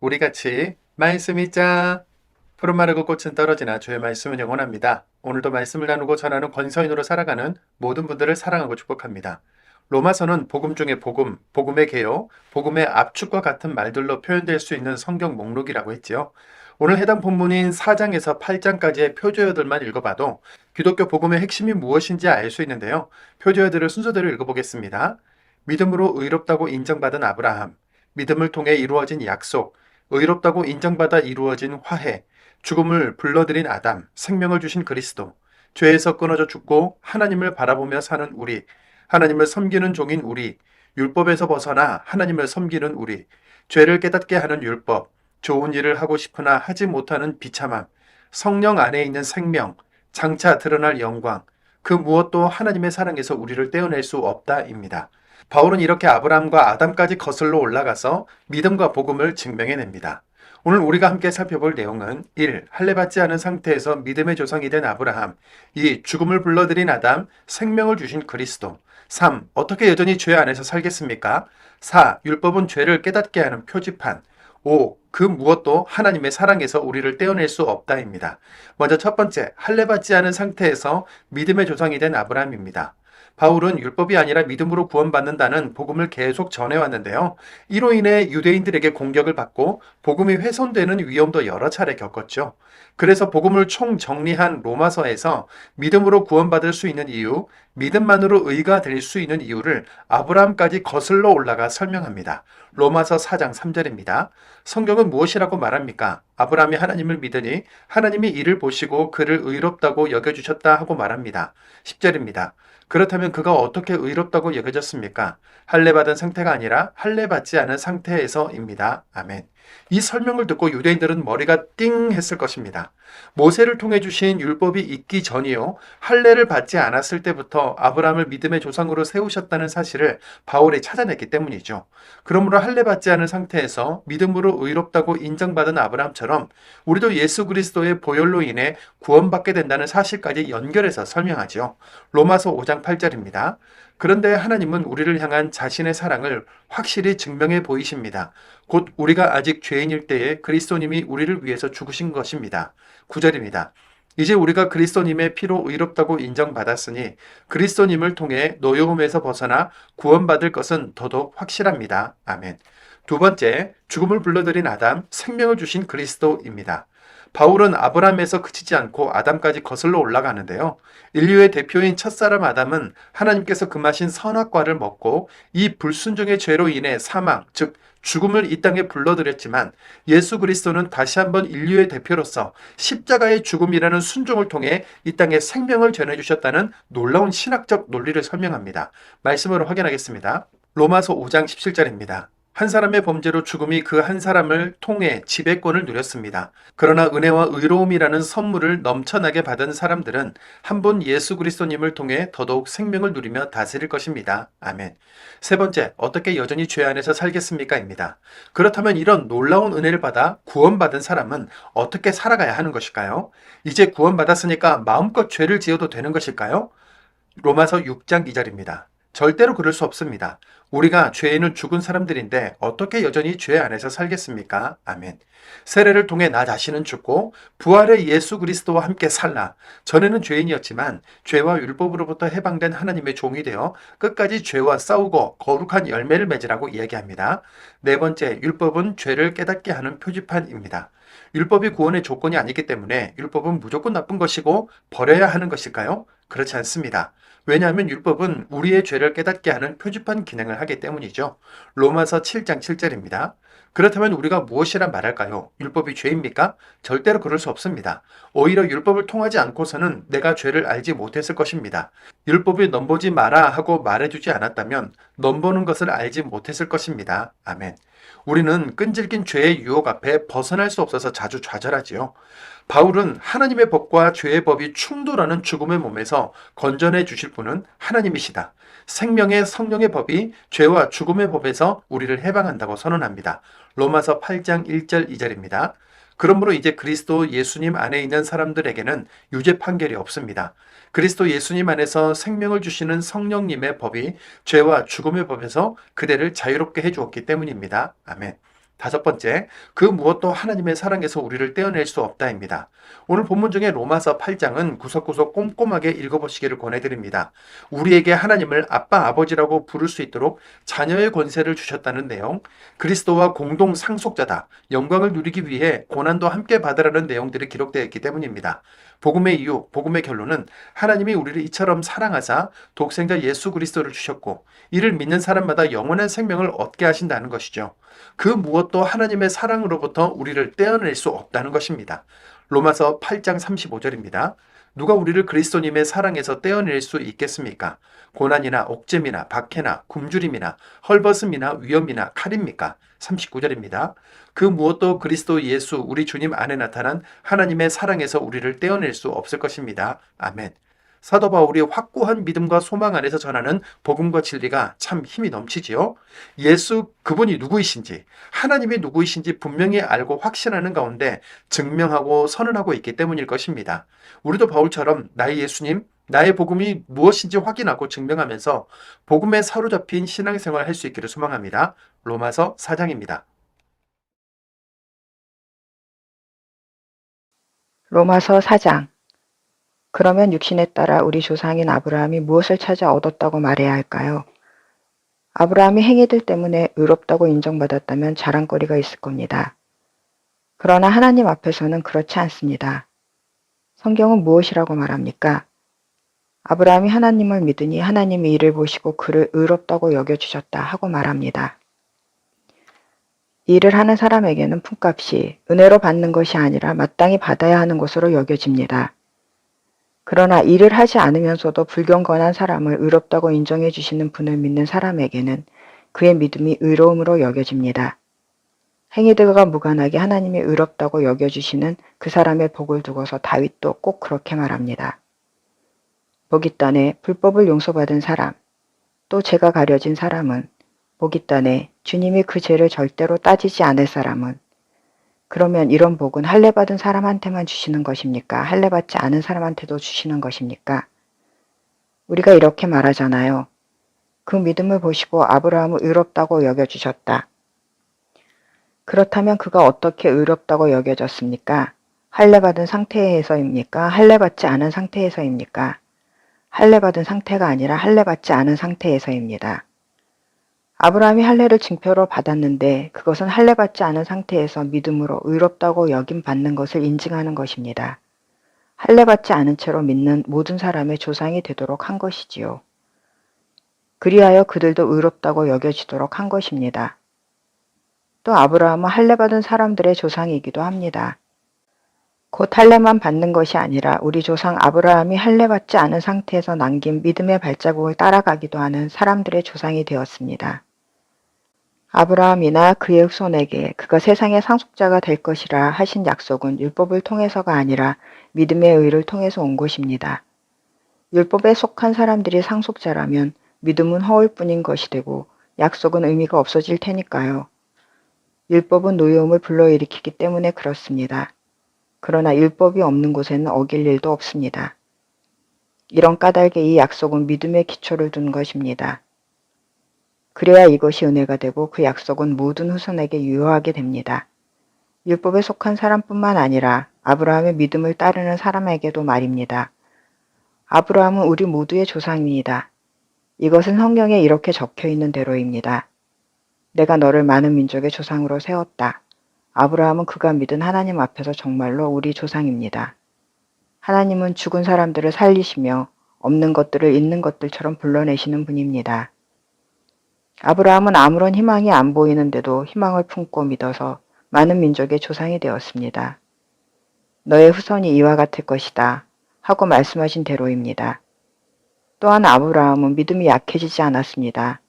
우리 같이 말씀 읽자. 푸른 마르고 꽃은 떨어지나 주의 말씀은 영원합니다. 오늘도 말씀을 나누고 전하는 권서인으로 살아가는 모든 분들을 사랑하고 축복합니다. 로마서는 복음 중의 복음, 복음의 개요, 복음의 압축과 같은 말들로 표현될 수 있는 성경 목록이라고 했지요. 오늘 해당 본문인 4장에서 8장까지의 표제어들만 읽어봐도 기독교 복음의 핵심이 무엇인지 알 수 있는데요. 표제어들을 순서대로 읽어보겠습니다. 믿음으로 의롭다고 인정받은 아브라함, 믿음을 통해 이루어진 약속, 의롭다고 인정받아 이루어진 화해, 죽음을 불러들인 아담, 생명을 주신 그리스도, 죄에서 끊어져 죽고 하나님을 바라보며 사는 우리, 하나님을 섬기는 종인 우리, 율법에서 벗어나 하나님을 섬기는 우리, 죄를 깨닫게 하는 율법, 좋은 일을 하고 싶으나 하지 못하는 비참함, 성령 안에 있는 생명, 장차 드러날 영광, 그 무엇도 하나님의 사랑에서 우리를 떼어낼 수 없다입니다. 바울은 이렇게 아브라함과 아담까지 거슬러 올라가서 믿음과 복음을 증명해냅니다. 오늘 우리가 함께 살펴볼 내용은 1. 할례받지 않은 상태에서 믿음의 조상이 된 아브라함, 2. 죽음을 불러들인 아담, 생명을 주신 그리스도, 3. 어떻게 여전히 죄 안에서 살겠습니까? 4. 율법은 죄를 깨닫게 하는 표지판, 5. 그 무엇도 하나님의 사랑에서 우리를 떼어낼 수 없다입니다. 먼저 첫 번째, 할례받지 않은 상태에서 믿음의 조상이 된 아브라함입니다. 바울은 율법이 아니라 믿음으로 구원받는다는 복음을 계속 전해왔는데요. 이로 인해 유대인들에게 공격을 받고 복음이 훼손되는 위험도 여러 차례 겪었죠. 그래서 복음을 총정리한 로마서에서 믿음으로 구원받을 수 있는 이유, 믿음만으로 의가 될 수 있는 이유를 아브라함까지 거슬러 올라가 설명합니다. 로마서 4장 3절입니다. 성경은 무엇이라고 말합니까? 아브라함이 하나님을 믿으니 하나님이 이를 보시고 그를 의롭다고 여겨주셨다 하고 말합니다. 10절입니다. 그렇다면 그가 어떻게 의롭다고 여겨졌습니까? 할례받은 상태가 아니라 할례받지 않은 상태에서입니다. 아멘. 이 설명을 듣고 유대인들은 머리가 띵 했을 것입니다. 모세를 통해 주신 율법이 있기 전이요, 할례를 받지 않았을 때부터 아브라함을 믿음의 조상으로 세우셨다는 사실을 바울이 찾아냈기 때문이죠. 그러므로 할례받지 않은 상태에서 믿음으로 의롭다고 인정받은 아브라함처럼 우리도 예수 그리스도의 보혈로 인해 구원받게 된다는 사실까지 연결해서 설명하죠. 로마서 5장 8절입니다. 그런데 하나님은 우리를 향한 자신의 사랑을 확실히 증명해 보이십니다. 곧 우리가 아직 죄인일 때에 그리스도님이 우리를 위해서 죽으신 것입니다. 9절입니다. 이제 우리가 그리스도님의 피로 의롭다고 인정받았으니 그리스도님을 통해 노여움에서 벗어나 구원받을 것은 더더욱 확실합니다. 아멘. 두 번째, 죽음을 불러들인 아담, 생명을 주신 그리스도입니다. 바울은 아브라함에서 그치지 않고 아담까지 거슬러 올라가는데요. 인류의 대표인 첫사람 아담은 하나님께서 금하신 선악과를 먹고 이 불순종의 죄로 인해 사망, 즉 죽음을 이 땅에 불러들였지만 예수 그리스도는 다시 한번 인류의 대표로서 십자가의 죽음이라는 순종을 통해 이 땅에 생명을 전해주셨다는 놀라운 신학적 논리를 설명합니다. 말씀으로 확인하겠습니다. 로마서 5장 17절입니다. 한 사람의 범죄로 죽음이 그 한 사람을 통해 지배권을 누렸습니다. 그러나 은혜와 의로움이라는 선물을 넘쳐나게 받은 사람들은 한 번 예수 그리스도님을 통해 더더욱 생명을 누리며 다스릴 것입니다. 아멘. 세 번째, 어떻게 여전히 죄 안에서 살겠습니까? 입니다. 그렇다면 이런 놀라운 은혜를 받아 구원받은 사람은 어떻게 살아가야 하는 것일까요? 이제 구원받았으니까 마음껏 죄를 지어도 되는 것일까요? 로마서 6장 2절입니다. 절대로 그럴 수 없습니다. 우리가 죄에는 죽은 사람들인데 어떻게 여전히 죄 안에서 살겠습니까? 아멘. 세례를 통해 나 자신은 죽고 부활의 예수 그리스도와 함께 살라. 전에는 죄인이었지만 죄와 율법으로부터 해방된 하나님의 종이 되어 끝까지 죄와 싸우고 거룩한 열매를 맺으라고 이야기합니다. 네 번째, 율법은 죄를 깨닫게 하는 표지판입니다. 율법이 구원의 조건이 아니기 때문에 율법은 무조건 나쁜 것이고 버려야 하는 것일까요? 그렇지 않습니다. 왜냐하면 율법은 우리의 죄를 깨닫게 하는 표지판 기능을 하기 때문이죠. 로마서 7장 7절입니다. 그렇다면 우리가 무엇이라 말할까요? 율법이 죄입니까? 절대로 그럴 수 없습니다. 오히려 율법을 통하지 않고서는 내가 죄를 알지 못했을 것입니다. 율법이 넘보지 마라 하고 말해주지 않았다면 넘보는 것을 알지 못했을 것입니다. 아멘. 우리는 끈질긴 죄의 유혹 앞에 벗어날 수 없어서 자주 좌절하지요. 바울은 하나님의 법과 죄의 법이 충돌하는 죽음의 몸에서 건져내 주실 분은 하나님이시다. 생명의 성령의 법이 죄와 죽음의 법에서 우리를 해방한다고 선언합니다. 로마서 8장 1절 2절입니다. 그러므로 이제 그리스도 예수님 안에 있는 사람들에게는 유죄 판결이 없습니다. 그리스도 예수님 안에서 생명을 주시는 성령님의 법이 죄와 죽음의 법에서 그대를 자유롭게 해주었기 때문입니다. 아멘. 다섯 번째, 그 무엇도 하나님의 사랑에서 우리를 떼어낼 수 없다입니다. 오늘 본문 중에 로마서 8장은 구석구석 꼼꼼하게 읽어보시기를 권해드립니다. 우리에게 하나님을 아빠, 아버지라고 부를 수 있도록 자녀의 권세를 주셨다는 내용, 그리스도와 공동 상속자다, 영광을 누리기 위해 고난도 함께 받으라는 내용들이 기록되어 있기 때문입니다. 복음의 이유, 복음의 결론은 하나님이 우리를 이처럼 사랑하사 독생자 예수 그리스도를 주셨고 이를 믿는 사람마다 영원한 생명을 얻게 하신다는 것이죠. 그 무엇도 하나님의 사랑으로부터 우리를 떼어낼 수 없다는 것입니다. 로마서 8장 35절입니다. 누가 우리를 그리스도님의 사랑에서 떼어낼 수 있겠습니까? 고난이나 옥죄미나 박해나 굶주림이나 헐벗음이나 위험이나 칼입니까? 39절입니다. 그 무엇도 그리스도 예수 우리 주님 안에 나타난 하나님의 사랑에서 우리를 떼어낼 수 없을 것입니다. 아멘. 사도 바울이 확고한 믿음과 소망 안에서 전하는 복음과 진리가 참 힘이 넘치지요. 예수 그분이 누구이신지, 하나님이 누구이신지 분명히 알고 확신하는 가운데 증명하고 선언하고 있기 때문일 것입니다. 우리도 바울처럼 나의 예수님, 나의 복음이 무엇인지 확인하고 증명하면서 복음에 사로잡힌 신앙생활을 할 수 있기를 소망합니다. 로마서 4장입니다. 로마서 4장. 그러면 육신에 따라 우리 조상인 아브라함이 무엇을 찾아 얻었다고 말해야 할까요? 아브라함이 행위들 때문에 의롭다고 인정받았다면 자랑거리가 있을 겁니다. 그러나 하나님 앞에서는 그렇지 않습니다. 성경은 무엇이라고 말합니까? 아브라함이 하나님을 믿으니 하나님이 이를 보시고 그를 의롭다고 여겨주셨다 하고 말합니다. 일을 하는 사람에게는 품값이 은혜로 받는 것이 아니라 마땅히 받아야 하는 것으로 여겨집니다. 그러나 일을 하지 않으면서도 불경건한 사람을 의롭다고 인정해 주시는 분을 믿는 사람에게는 그의 믿음이 의로움으로 여겨집니다. 행위들과 무관하게 하나님이 의롭다고 여겨주시는 그 사람의 복을 두고서 다윗도 꼭 그렇게 말합니다. 복이 있다네 불법을 용서받은 사람, 또 죄가 가려진 사람은, 복이 있다네 주님이 그 죄를 절대로 따지지 않을 사람은. 그러면 이런 복은 할례받은 사람한테만 주시는 것입니까? 할례받지 않은 사람한테도 주시는 것입니까? 우리가 이렇게 말하잖아요. 그 믿음을 보시고 아브라함을 의롭다고 여겨주셨다. 그렇다면 그가 어떻게 의롭다고 여겨졌습니까? 할례받은 상태에서입니까? 할례받지 않은 상태에서입니까? 할례받은 상태가 아니라 할례받지 않은 상태에서입니다. 아브라함이 할례를 징표로 받았는데 그것은 할례받지 않은 상태에서 믿음으로 의롭다고 여김받는 것을 인증하는 것입니다. 할례받지 않은 채로 믿는 모든 사람의 조상이 되도록 한 것이지요. 그리하여 그들도 의롭다고 여겨지도록 한 것입니다. 또 아브라함은 할례받은 사람들의 조상이기도 합니다. 곧 할례만 받는 것이 아니라 우리 조상 아브라함이 할례받지 않은 상태에서 남긴 믿음의 발자국을 따라가기도 하는 사람들의 조상이 되었습니다. 아브라함이나 그의 후손에게 그가 세상의 상속자가 될 것이라 하신 약속은 율법을 통해서가 아니라 믿음의 의를 통해서 온 것입니다. 율법에 속한 사람들이 상속자라면 믿음은 허울뿐인 것이 되고 약속은 의미가 없어질 테니까요. 율법은 노여움을 불러일으키기 때문에 그렇습니다. 그러나 율법이 없는 곳에는 어길 일도 없습니다. 이런 까닭에 이 약속은 믿음의 기초를 둔 것입니다. 그래야 이것이 은혜가 되고 그 약속은 모든 후손에게 유효하게 됩니다. 율법에 속한 사람뿐만 아니라 아브라함의 믿음을 따르는 사람에게도 말입니다. 아브라함은 우리 모두의 조상입니다. 이것은 성경에 이렇게 적혀 있는 대로입니다. 내가 너를 많은 민족의 조상으로 세웠다. 아브라함은 그가 믿은 하나님 앞에서 정말로 우리 조상입니다. 하나님은 죽은 사람들을 살리시며 없는 것들을 있는 것들처럼 불러내시는 분입니다. 아브라함은 아무런 희망이 안 보이는데도 희망을 품고 믿어서 많은 민족의 조상이 되었습니다. 너의 후손이 이와 같을 것이다 하고 말씀하신 대로입니다. 또한 아브라함은 믿음이 약해지지 않았습니다.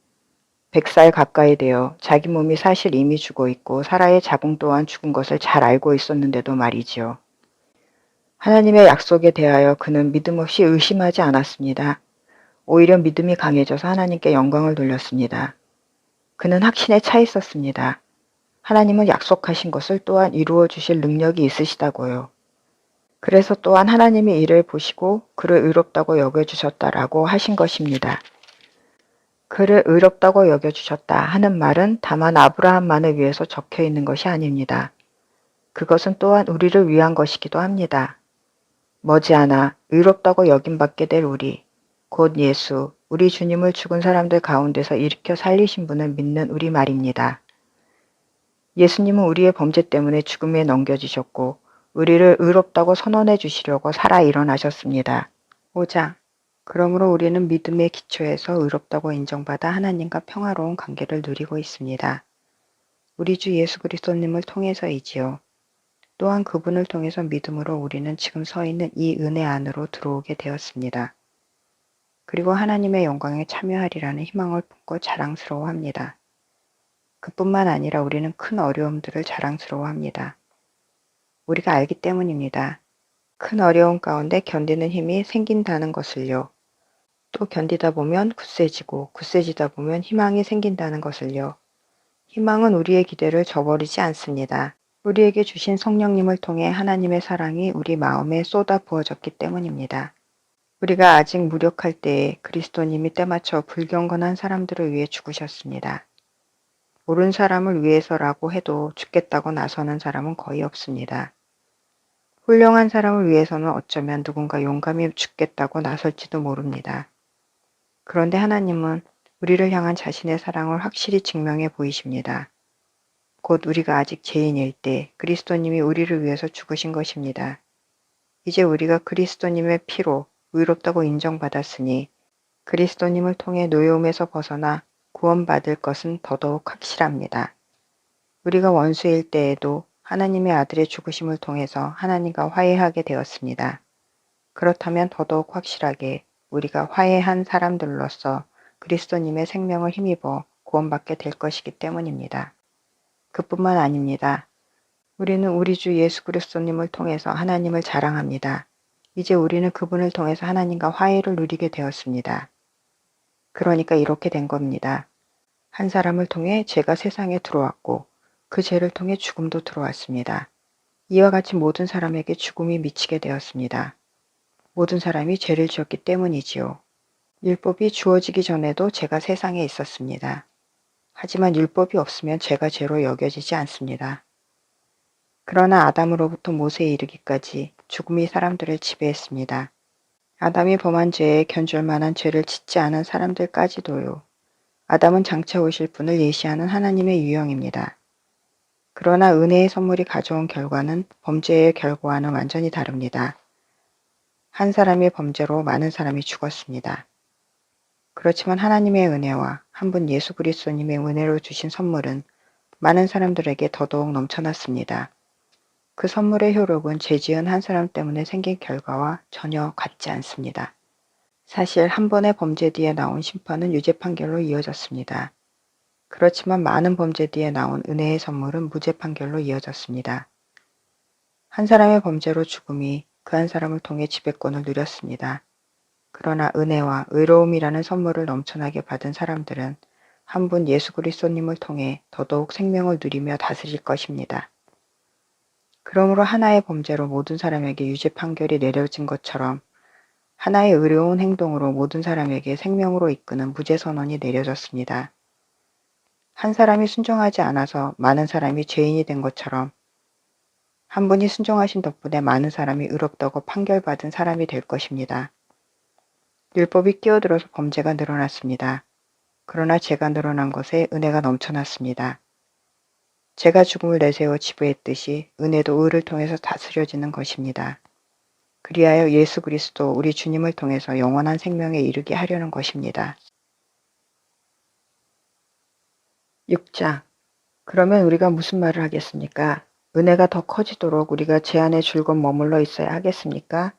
100살 가까이 되어 자기 몸이 사실 이미 죽어 있고 사라의 자궁 또한 죽은 것을 잘 알고 있었는데도 말이지요. 하나님의 약속에 대하여 그는 믿음 없이 의심하지 않았습니다. 오히려 믿음이 강해져서 하나님께 영광을 돌렸습니다. 그는 확신에 차 있었습니다. 하나님은 약속하신 것을 또한 이루어 주실 능력이 있으시다고요. 그래서 또한 하나님이 이를 보시고 그를 의롭다고 여겨주셨다라고 하신 것입니다. 그를 의롭다고 여겨주셨다 하는 말은 다만 아브라함만을 위해서 적혀 있는 것이 아닙니다. 그것은 또한 우리를 위한 것이기도 합니다. 머지않아 의롭다고 여김받게 될 우리, 곧 예수, 우리 주님을 죽은 사람들 가운데서 일으켜 살리신 분을 믿는 우리 말입니다. 예수님은 우리의 범죄 때문에 죽음에 넘겨지셨고 우리를 의롭다고 선언해 주시려고 살아 일어나셨습니다. 5장. 그러므로 우리는 믿음의 기초에서 의롭다고 인정받아 하나님과 평화로운 관계를 누리고 있습니다. 우리 주 예수 그리스도님을 통해서이지요. 또한 그분을 통해서 믿음으로 우리는 지금 서 있는 이 은혜 안으로 들어오게 되었습니다. 그리고 하나님의 영광에 참여하리라는 희망을 품고 자랑스러워합니다. 그뿐만 아니라 우리는 큰 어려움들을 자랑스러워합니다. 우리가 알기 때문입니다. 큰 어려움 가운데 견디는 힘이 생긴다는 것을요. 또 견디다 보면 굳세지고 굳세지다 보면 희망이 생긴다는 것을요. 희망은 우리의 기대를 저버리지 않습니다. 우리에게 주신 성령님을 통해 하나님의 사랑이 우리 마음에 쏟아 부어졌기 때문입니다. 우리가 아직 무력할 때에 그리스도님이 때맞춰 불경건한 사람들을 위해 죽으셨습니다. 옳은 사람을 위해서라고 해도 죽겠다고 나서는 사람은 거의 없습니다. 훌륭한 사람을 위해서는 어쩌면 누군가 용감히 죽겠다고 나설지도 모릅니다. 그런데 하나님은 우리를 향한 자신의 사랑을 확실히 증명해 보이십니다. 곧 우리가 아직 죄인일 때 그리스도님이 우리를 위해서 죽으신 것입니다. 이제 우리가 그리스도님의 피로 의롭다고 인정받았으니 그리스도님을 통해 노여움에서 벗어나 구원받을 것은 더더욱 확실합니다. 우리가 원수일 때에도 하나님의 아들의 죽으심을 통해서 하나님과 화해하게 되었습니다. 그렇다면 더더욱 확실하게 우리가 화해한 사람들로서 그리스도님의 생명을 힘입어 구원받게 될 것이기 때문입니다. 그뿐만 아닙니다. 우리는 우리 주 예수 그리스도님을 통해서 하나님을 자랑합니다. 이제 우리는 그분을 통해서 하나님과 화해를 누리게 되었습니다. 그러니까 이렇게 된 겁니다. 한 사람을 통해 죄가 세상에 들어왔고 그 죄를 통해 죽음도 들어왔습니다. 이와 같이 모든 사람에게 죽음이 미치게 되었습니다. 모든 사람이 죄를 지었기 때문이지요. 율법이 주어지기 전에도 죄가 세상에 있었습니다. 하지만 율법이 없으면 죄가 죄로 여겨지지 않습니다. 그러나 아담으로부터 모세에 이르기까지 죽음이 사람들을 지배했습니다. 아담이 범한 죄에 견줄 만한 죄를 짓지 않은 사람들까지도요. 아담은 장차 오실 분을 예시하는 하나님의 유형입니다. 그러나 은혜의 선물이 가져온 결과는 범죄의 결과와는 완전히 다릅니다. 한 사람의 범죄로 많은 사람이 죽었습니다. 그렇지만 하나님의 은혜와 한 분 예수 그리스도님의 은혜로 주신 선물은 많은 사람들에게 더더욱 넘쳐났습니다. 그 선물의 효력은 죄 지은 한 사람 때문에 생긴 결과와 전혀 같지 않습니다. 사실 한 번의 범죄 뒤에 나온 심판은 유죄 판결로 이어졌습니다. 그렇지만 많은 범죄 뒤에 나온 은혜의 선물은 무죄 판결로 이어졌습니다. 한 사람의 범죄로 죽음이 그 한 사람을 통해 지배권을 누렸습니다. 그러나 은혜와 의로움이라는 선물을 넘쳐나게 받은 사람들은 한 분 예수 그리스도님을 통해 더더욱 생명을 누리며 다스릴 것입니다. 그러므로 하나의 범죄로 모든 사람에게 유죄 판결이 내려진 것처럼 하나의 의로운 행동으로 모든 사람에게 생명으로 이끄는 무죄 선언이 내려졌습니다. 한 사람이 순종하지 않아서 많은 사람이 죄인이 된 것처럼 한 분이 순종하신 덕분에 많은 사람이 의롭다고 판결받은 사람이 될 것입니다. 율법이 끼어들어서 범죄가 늘어났습니다. 그러나 죄가 늘어난 것에 은혜가 넘쳐났습니다. 죄가 죽음을 내세워 지배했듯이 은혜도 의를 통해서 다스려지는 것입니다. 그리하여 예수 그리스도 우리 주님을 통해서 영원한 생명에 이르게 하려는 것입니다. 6장. 그러면 우리가 무슨 말을 하겠습니까? 은혜가 더 커지도록 우리가 죄 안에 줄곧 머물러 있어야 하겠습니까?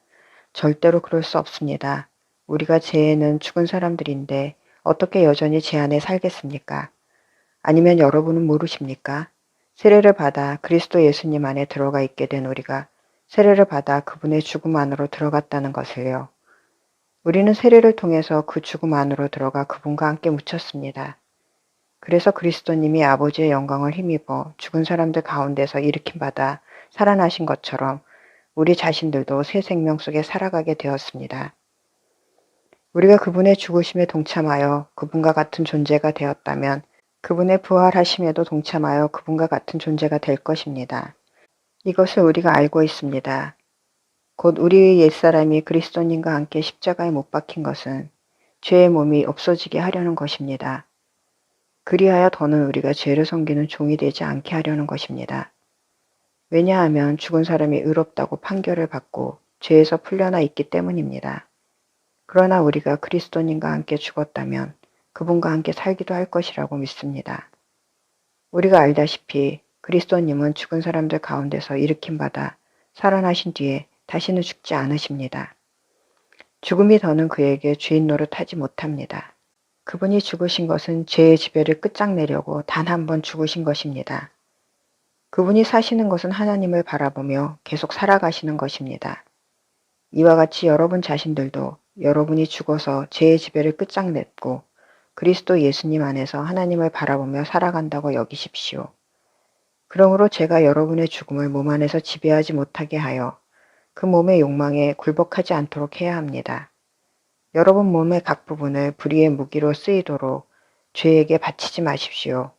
절대로 그럴 수 없습니다. 우리가 죄에는 죽은 사람들인데 어떻게 여전히 죄 안에 살겠습니까? 아니면 여러분은 모르십니까? 세례를 받아 그리스도 예수님 안에 들어가 있게 된 우리가 세례를 받아 그분의 죽음 안으로 들어갔다는 것을요. 우리는 세례를 통해서 그 죽음 안으로 들어가 그분과 함께 묻혔습니다. 그래서 그리스도님이 아버지의 영광을 힘입어 죽은 사람들 가운데서 일으킴받아 살아나신 것처럼 우리 자신들도 새 생명 속에 살아가게 되었습니다. 우리가 그분의 죽으심에 동참하여 그분과 같은 존재가 되었다면 그분의 부활하심에도 동참하여 그분과 같은 존재가 될 것입니다. 이것을 우리가 알고 있습니다. 곧 우리의 옛사람이 그리스도님과 함께 십자가에 못 박힌 것은 죄의 몸이 없어지게 하려는 것입니다. 그리하여 더는 우리가 죄를 섬기는 종이 되지 않게 하려는 것입니다. 왜냐하면 죽은 사람이 의롭다고 판결을 받고 죄에서 풀려나 있기 때문입니다. 그러나 우리가 그리스도님과 함께 죽었다면 그분과 함께 살기도 할 것이라고 믿습니다. 우리가 알다시피 그리스도님은 죽은 사람들 가운데서 일으킴받아 살아나신 뒤에 다시는 죽지 않으십니다. 죽음이 더는 그에게 주인 노릇하지 못합니다. 그분이 죽으신 것은 죄의 지배를 끝장내려고 단 한 번 죽으신 것입니다. 그분이 사시는 것은 하나님을 바라보며 계속 살아가시는 것입니다. 이와 같이 여러분 자신들도 여러분이 죽어서 죄의 지배를 끝장냈고 그리스도 예수님 안에서 하나님을 바라보며 살아간다고 여기십시오. 그러므로 제가 여러분의 죽음을 몸 안에서 지배하지 못하게 하여 그 몸의 욕망에 굴복하지 않도록 해야 합니다. 여러분 몸의 각 부분을 불의의 무기로 쓰이도록 죄에게 바치지 마십시오.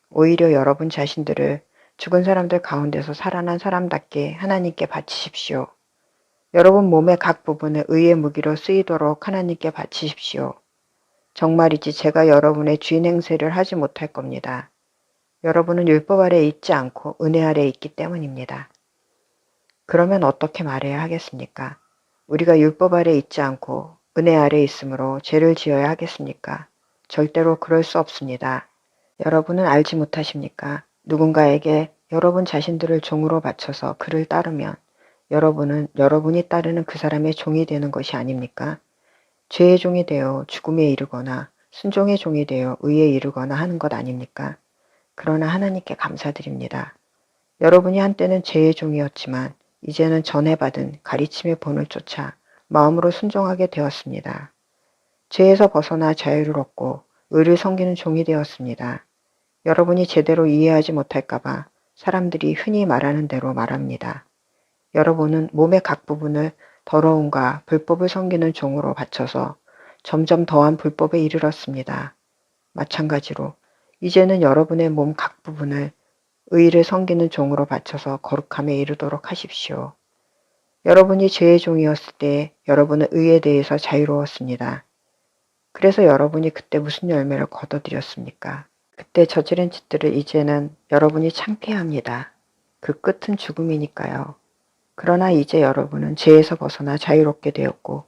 오히려 여러분 자신들을 죽은 사람들 가운데서 살아난 사람답게 하나님께 바치십시오. 여러분 몸의 각 부분을 의의 무기로 쓰이도록 하나님께 바치십시오. 정말이지 제가 여러분의 주인 행세를 하지 못할 겁니다. 여러분은 율법 아래에 있지 않고 은혜 아래에 있기 때문입니다. 그러면 어떻게 말해야 하겠습니까? 우리가 율법 아래에 있지 않고 은혜 아래에 있으므로 죄를 지어야 하겠습니까? 절대로 그럴 수 없습니다. 여러분은 알지 못하십니까? 누군가에게 여러분 자신들을 종으로 바쳐서 그를 따르면 여러분은 여러분이 따르는 그 사람의 종이 되는 것이 아닙니까? 죄의 종이 되어 죽음에 이르거나 순종의 종이 되어 의에 이르거나 하는 것 아닙니까? 그러나 하나님께 감사드립니다. 여러분이 한때는 죄의 종이었지만 이제는 전에 받은 가르침의 본을 쫓아 마음으로 순종하게 되었습니다. 죄에서 벗어나 자유를 얻고 의를 섬기는 종이 되었습니다. 여러분이 제대로 이해하지 못할까봐 사람들이 흔히 말하는 대로 말합니다. 여러분은 몸의 각 부분을 더러움과 불법을 섬기는 종으로 바쳐서 점점 더한 불법에 이르렀습니다. 마찬가지로 이제는 여러분의 몸 각 부분을 의를 섬기는 종으로 바쳐서 거룩함에 이르도록 하십시오. 여러분이 죄의 종이었을 때 여러분은 의에 대해서 자유로웠습니다. 그래서 여러분이 그때 무슨 열매를 거둬들였습니까? 그때 저지른 짓들을 이제는 여러분이 창피합니다. 그 끝은 죽음이니까요. 그러나 이제 여러분은 죄에서 벗어나 자유롭게 되었고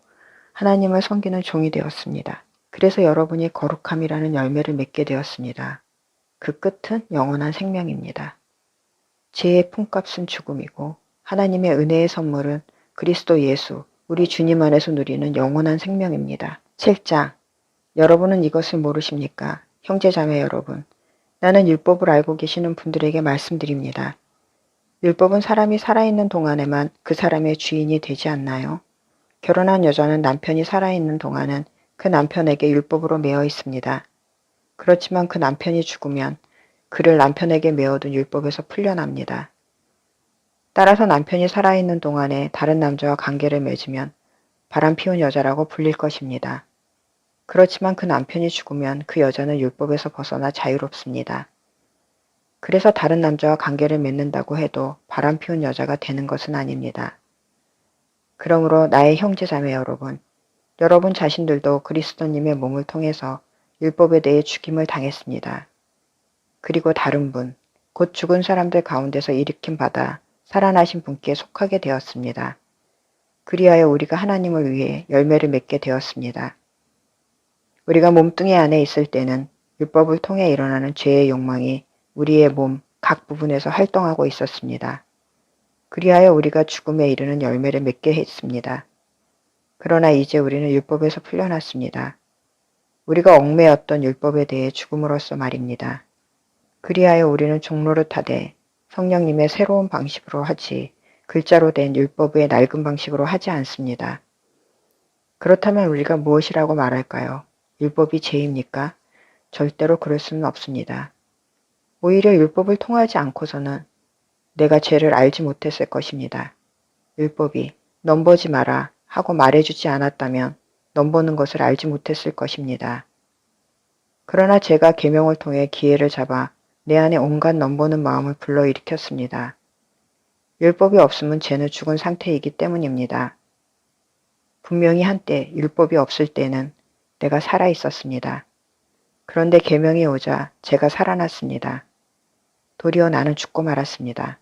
하나님을 섬기는 종이 되었습니다. 그래서 여러분이 거룩함이라는 열매를 맺게 되었습니다. 그 끝은 영원한 생명입니다. 죄의 품값은 죽음이고 하나님의 은혜의 선물은 그리스도 예수, 우리 주님 안에서 누리는 영원한 생명입니다. 7장. 여러분은 이것을 모르십니까? 형제자매 여러분, 나는 율법을 알고 계시는 분들에게 말씀드립니다. 율법은 사람이 살아있는 동안에만 그 사람의 주인이 되지 않나요? 결혼한 여자는 남편이 살아있는 동안은 그 남편에게 율법으로 매어 있습니다. 그렇지만 그 남편이 죽으면 그를 남편에게 매어둔 율법에서 풀려납니다. 따라서 남편이 살아있는 동안에 다른 남자와 관계를 맺으면 바람피운 여자라고 불릴 것입니다. 그렇지만 그 남편이 죽으면 그 여자는 율법에서 벗어나 자유롭습니다. 그래서 다른 남자와 관계를 맺는다고 해도 바람피운 여자가 되는 것은 아닙니다. 그러므로 나의 형제자매 여러분, 여러분 자신들도 그리스도님의 몸을 통해서 율법에 대해 죽임을 당했습니다. 그리고 다른 분, 곧 죽은 사람들 가운데서 일으킴 받아 살아나신 분께 속하게 되었습니다. 그리하여 우리가 하나님을 위해 열매를 맺게 되었습니다. 우리가 몸뚱이 안에 있을 때는 율법을 통해 일어나는 죄의 욕망이 우리의 몸 각 부분에서 활동하고 있었습니다. 그리하여 우리가 죽음에 이르는 열매를 맺게 했습니다. 그러나 이제 우리는 율법에서 풀려났습니다. 우리가 얽매였던 율법에 대해 죽음으로써 말입니다. 그리하여 우리는 종노릇하되 성령님의 새로운 방식으로 하지 글자로 된 율법의 낡은 방식으로 하지 않습니다. 그렇다면 우리가 무엇이라고 말할까요? 율법이 죄입니까? 절대로 그럴 수는 없습니다. 오히려 율법을 통하지 않고서는 내가 죄를 알지 못했을 것입니다. 율법이 넘보지 마라 하고 말해주지 않았다면 넘보는 것을 알지 못했을 것입니다. 그러나 제가 계명을 통해 기회를 잡아 내 안에 온갖 넘보는 마음을 불러일으켰습니다. 율법이 없으면 죄는 죽은 상태이기 때문입니다. 분명히 한때 율법이 없을 때는 내가 살아 있었습니다. 그런데 계명이 오자 제가 살아났습니다. 도리어 나는 죽고 말았습니다.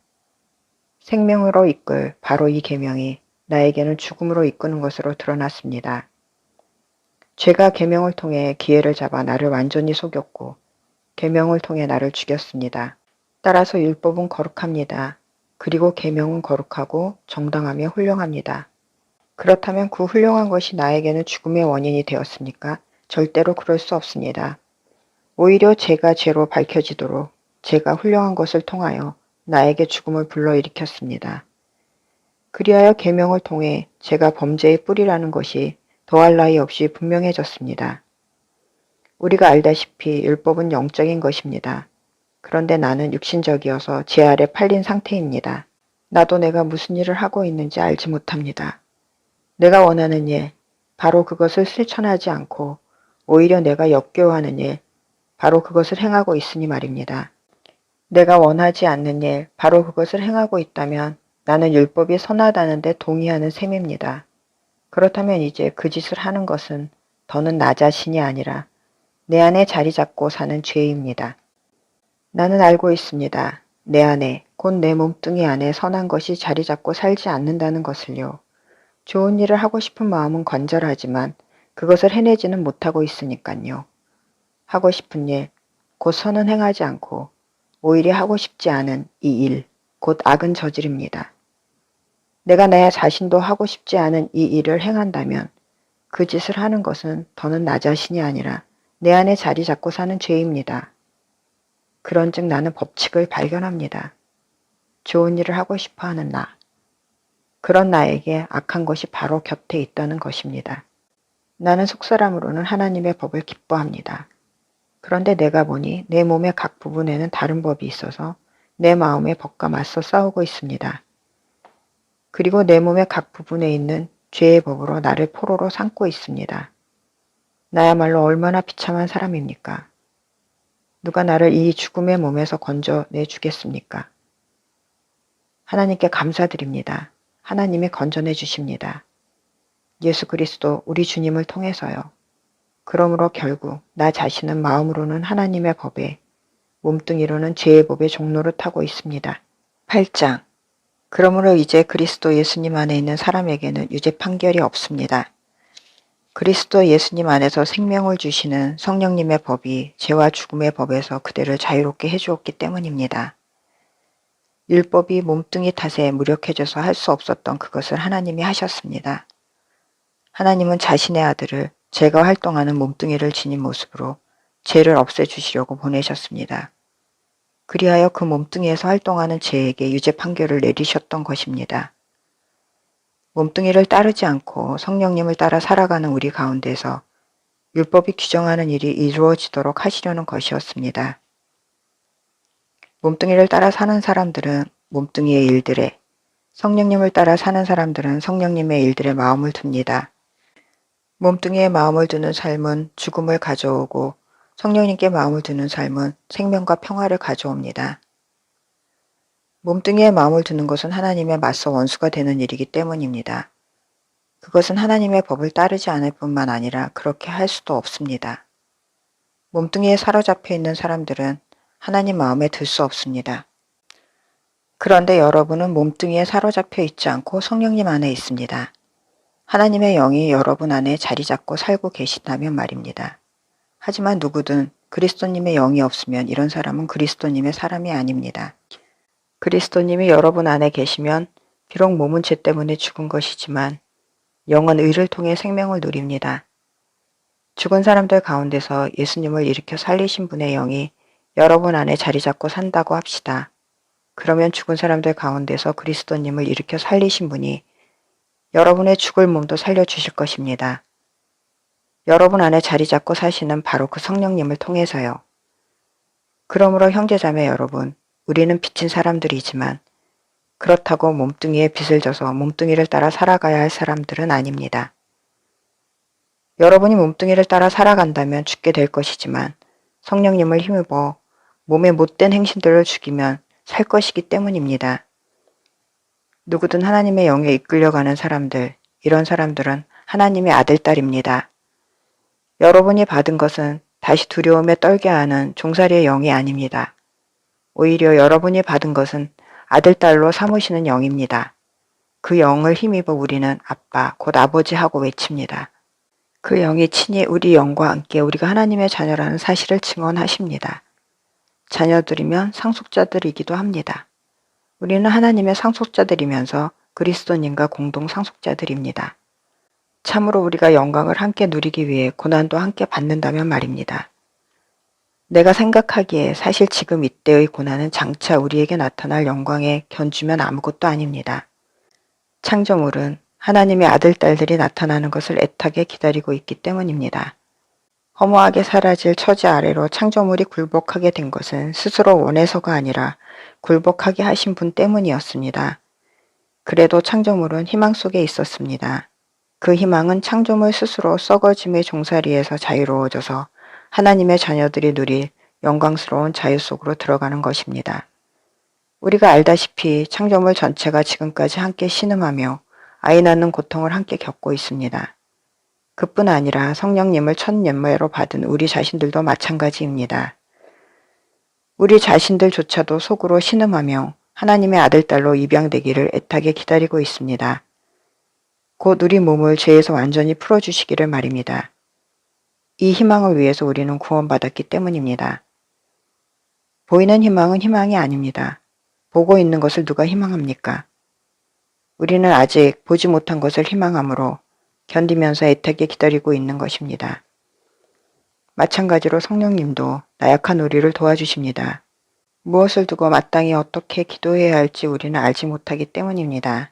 생명으로 이끌 바로 이 계명이 나에게는 죽음으로 이끄는 것으로 드러났습니다. 죄가 계명을 통해 기회를 잡아 나를 완전히 속였고 계명을 통해 나를 죽였습니다. 따라서 율법은 거룩합니다. 그리고 계명은 거룩하고 정당하며 훌륭합니다. 그렇다면 그 훌륭한 것이 나에게는 죽음의 원인이 되었습니까? 절대로 그럴 수 없습니다. 오히려 죄가 죄로 밝혀지도록 제가 훌륭한 것을 통하여 나에게 죽음을 불러일으켰습니다. 그리하여 계명을 통해 제가 범죄의 뿌리라는 것이 더할 나위 없이 분명해졌습니다. 우리가 알다시피 율법은 영적인 것입니다. 그런데 나는 육신적이어서 죄 아래 팔린 상태입니다. 나도 내가 무슨 일을 하고 있는지 알지 못합니다. 내가 원하는 일, 바로 그것을 실천하지 않고 오히려 내가 역겨워하는 일, 바로 그것을 행하고 있으니 말입니다. 내가 원하지 않는 일, 바로 그것을 행하고 있다면 나는 율법이 선하다는 데 동의하는 셈입니다. 그렇다면 이제 그 짓을 하는 것은 더는 나 자신이 아니라 내 안에 자리 잡고 사는 죄입니다. 나는 알고 있습니다. 내 안에, 곧 내 몸뚱이 안에 선한 것이 자리 잡고 살지 않는다는 것을요. 좋은 일을 하고 싶은 마음은 건절하지만 그것을 해내지는 못하고 있으니까요. 하고 싶은 일, 곧 선은 행하지 않고 오히려 하고 싶지 않은 이 일, 곧 악은 저지릅니다. 내가 내 자신도 하고 싶지 않은 이 일을 행한다면 그 짓을 하는 것은 더는 나 자신이 아니라 내 안에 자리 잡고 사는 죄입니다. 그런즉 나는 법칙을 발견합니다. 좋은 일을 하고 싶어 하는 나. 그런 나에게 악한 것이 바로 곁에 있다는 것입니다. 나는 속사람으로는 하나님의 법을 기뻐합니다. 그런데 내가 보니 내 몸의 각 부분에는 다른 법이 있어서 내 마음의 법과 맞서 싸우고 있습니다. 그리고 내 몸의 각 부분에 있는 죄의 법으로 나를 포로로 삼고 있습니다. 나야말로 얼마나 비참한 사람입니까? 누가 나를 이 죽음의 몸에서 건져내 주겠습니까? 하나님께 감사드립니다. 하나님이 건져내 주십니다. 예수 그리스도 우리 주님을 통해서요. 그러므로 결국 나 자신은 마음으로는 하나님의 법에, 몸뚱이로는 죄의 법의 종로를 타고 있습니다. 8장. 그러므로 이제 그리스도 예수님 안에 있는 사람에게는 유죄 판결이 없습니다. 그리스도 예수님 안에서 생명을 주시는 성령님의 법이 죄와 죽음의 법에서 그대를 자유롭게 해주었기 때문입니다. 율법이 몸뚱이 탓에 무력해져서 할 수 없었던 그것을 하나님이 하셨습니다. 하나님은 자신의 아들을 죄가 활동하는 몸뚱이를 지닌 모습으로 죄를 없애주시려고 보내셨습니다. 그리하여 그 몸뚱이에서 활동하는 죄에게 유죄 판결을 내리셨던 것입니다. 몸뚱이를 따르지 않고 성령님을 따라 살아가는 우리 가운데서 율법이 규정하는 일이 이루어지도록 하시려는 것이었습니다. 몸뚱이를 따라 사는 사람들은 몸뚱이의 일들에, 성령님을 따라 사는 사람들은 성령님의 일들에 마음을 둡니다. 몸뚱이에 마음을 두는 삶은 죽음을 가져오고 성령님께 마음을 두는 삶은 생명과 평화를 가져옵니다. 몸뚱이에 마음을 두는 것은 하나님의 맞서 원수가 되는 일이기 때문입니다. 그것은 하나님의 법을 따르지 않을 뿐만 아니라 그렇게 할 수도 없습니다. 몸뚱이에 사로잡혀 있는 사람들은 하나님 마음에 들 수 없습니다. 그런데 여러분은 몸뚱이에 사로잡혀 있지 않고 성령님 안에 있습니다. 하나님의 영이 여러분 안에 자리 잡고 살고 계신다면 말입니다. 하지만 누구든 그리스도님의 영이 없으면 이런 사람은 그리스도님의 사람이 아닙니다. 그리스도님이 여러분 안에 계시면 비록 몸은 죄 때문에 죽은 것이지만 영은 의를 통해 생명을 누립니다. 죽은 사람들 가운데서 예수님을 일으켜 살리신 분의 영이 여러분 안에 자리 잡고 산다고 합시다. 그러면 죽은 사람들 가운데서 그리스도님을 일으켜 살리신 분이 여러분의 죽을 몸도 살려주실 것입니다. 여러분 안에 자리 잡고 사시는 바로 그 성령님을 통해서요. 그러므로 형제자매 여러분, 우리는 빚진 사람들이지만 그렇다고 몸뚱이에 빚을 져서 몸뚱이를 따라 살아가야 할 사람들은 아닙니다. 여러분이 몸뚱이를 따라 살아간다면 죽게 될 것이지만 성령님을 힘입어 몸의 못된 행실들을 죽이면 살 것이기 때문입니다. 누구든 하나님의 영에 이끌려가는 사람들, 이런 사람들은 하나님의 아들, 딸입니다. 여러분이 받은 것은 다시 두려움에 떨게 하는 종살이의 영이 아닙니다. 오히려 여러분이 받은 것은 아들, 딸로 삼으시는 영입니다. 그 영을 힘입어 우리는 아빠, 곧 아버지 하고 외칩니다. 그 영이 친히 우리 영과 함께 우리가 하나님의 자녀라는 사실을 증언하십니다. 자녀들이면 상속자들이기도 합니다. 우리는 하나님의 상속자들이면서 그리스도님과 공동 상속자들입니다. 참으로 우리가 영광을 함께 누리기 위해 고난도 함께 받는다면 말입니다. 내가 생각하기에 사실 지금 이때의 고난은 장차 우리에게 나타날 영광에 견주면 아무것도 아닙니다. 창조물은 하나님의 아들, 딸들이 나타나는 것을 애타게 기다리고 있기 때문입니다. 허무하게 사라질 처지 아래로 창조물이 굴복하게 된 것은 스스로 원해서가 아니라 굴복하게 하신 분 때문이었습니다. 그래도 창조물은 희망 속에 있었습니다. 그 희망은 창조물 스스로 썩어짐의 종살이에서 자유로워져서 하나님의 자녀들이 누릴 영광스러운 자유 속으로 들어가는 것입니다. 우리가 알다시피 창조물 전체가 지금까지 함께 신음하며 아이 낳는 고통을 함께 겪고 있습니다. 그뿐 아니라 성령님을 첫 연매로 받은 우리 자신들도 마찬가지입니다. 우리 자신들조차도 속으로 신음하며 하나님의 아들, 딸로 입양되기를 애타게 기다리고 있습니다. 곧 우리 몸을 죄에서 완전히 풀어주시기를 말입니다. 이 희망을 위해서 우리는 구원받았기 때문입니다. 보이는 희망은 희망이 아닙니다. 보고 있는 것을 누가 희망합니까? 우리는 아직 보지 못한 것을 희망하므로 견디면서 애타게 기다리고 있는 것입니다. 마찬가지로 성령님도 나약한 우리를 도와주십니다. 무엇을 두고 마땅히 어떻게 기도해야 할지 우리는 알지 못하기 때문입니다.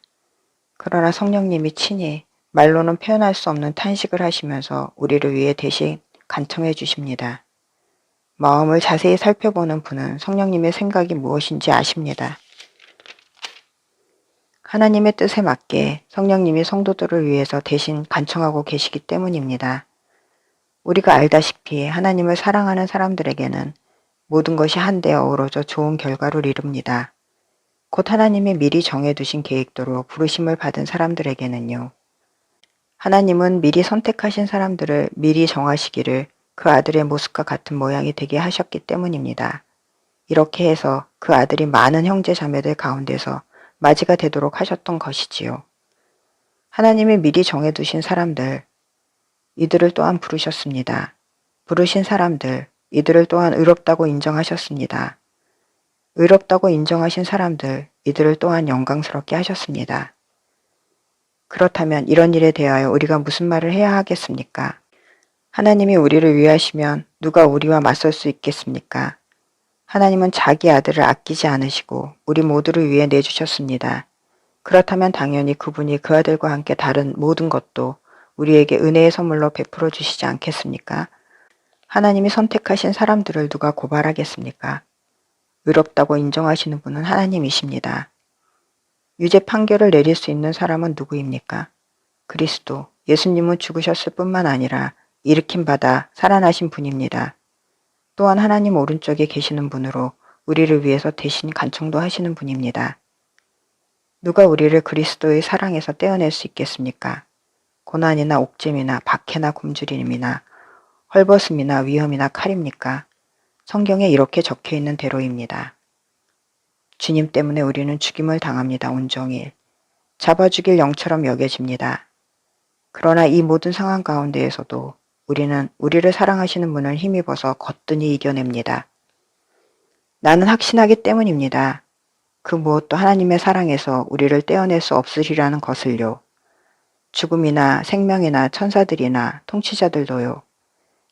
그러나 성령님이 친히 말로는 표현할 수 없는 탄식을 하시면서 우리를 위해 대신 간청해 주십니다. 마음을 자세히 살펴보는 분은 성령님의 생각이 무엇인지 아십니다. 하나님의 뜻에 맞게 성령님이 성도들을 위해서 대신 간청하고 계시기 때문입니다. 우리가 알다시피 하나님을 사랑하는 사람들에게는 모든 것이 한데 어우러져 좋은 결과를 이룹니다. 곧 하나님이 미리 정해두신 계획대로 부르심을 받은 사람들에게는요. 하나님은 미리 선택하신 사람들을 미리 정하시기를 그 아들의 모습과 같은 모양이 되게 하셨기 때문입니다. 이렇게 해서 그 아들이 많은 형제 자매들 가운데서 맞이가 되도록 하셨던 것이지요. 하나님이 미리 정해두신 사람들, 이들을 또한 부르셨습니다. 부르신 사람들, 이들을 또한 의롭다고 인정하셨습니다. 의롭다고 인정하신 사람들, 이들을 또한 영광스럽게 하셨습니다. 그렇다면 이런 일에 대하여 우리가 무슨 말을 해야 하겠습니까? 하나님이 우리를 위하시면 누가 우리와 맞설 수 있겠습니까? 하나님은 자기 아들을 아끼지 않으시고 우리 모두를 위해 내주셨습니다. 그렇다면 당연히 그분이 그 아들과 함께 다른 모든 것도 우리에게 은혜의 선물로 베풀어 주시지 않겠습니까? 하나님이 선택하신 사람들을 누가 고발하겠습니까? 의롭다고 인정하시는 분은 하나님이십니다. 유죄 판결을 내릴 수 있는 사람은 누구입니까? 그리스도, 예수님은 죽으셨을 뿐만 아니라 일으킴받아 살아나신 분입니다. 또한 하나님 오른쪽에 계시는 분으로 우리를 위해서 대신 간청도 하시는 분입니다. 누가 우리를 그리스도의 사랑에서 떼어낼 수 있겠습니까? 고난이나 옥잼이나 박해나 굶주림이나 헐벗음이나 위험이나 칼입니까? 성경에 이렇게 적혀 있는 대로입니다. 주님 때문에 우리는 죽임을 당합니다. 온종일. 잡아 죽일 영처럼 여겨집니다. 그러나 이 모든 상황 가운데에서도 우리는 우리를 사랑하시는 분을 힘입어서 거뜬히 이겨냅니다. 나는 확신하기 때문입니다. 그 무엇도 하나님의 사랑에서 우리를 떼어낼 수 없으리라는 것을요. 죽음이나 생명이나 천사들이나 통치자들도요.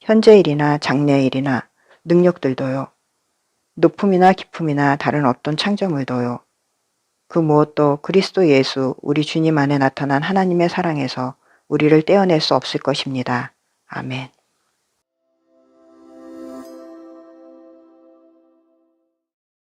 현재일이나 장래일이나 능력들도요. 높음이나 깊음이나 다른 어떤 창조물도요. 그 무엇도 그리스도 예수 우리 주님 안에 나타난 하나님의 사랑에서 우리를 떼어낼 수 없을 것입니다. 아멘.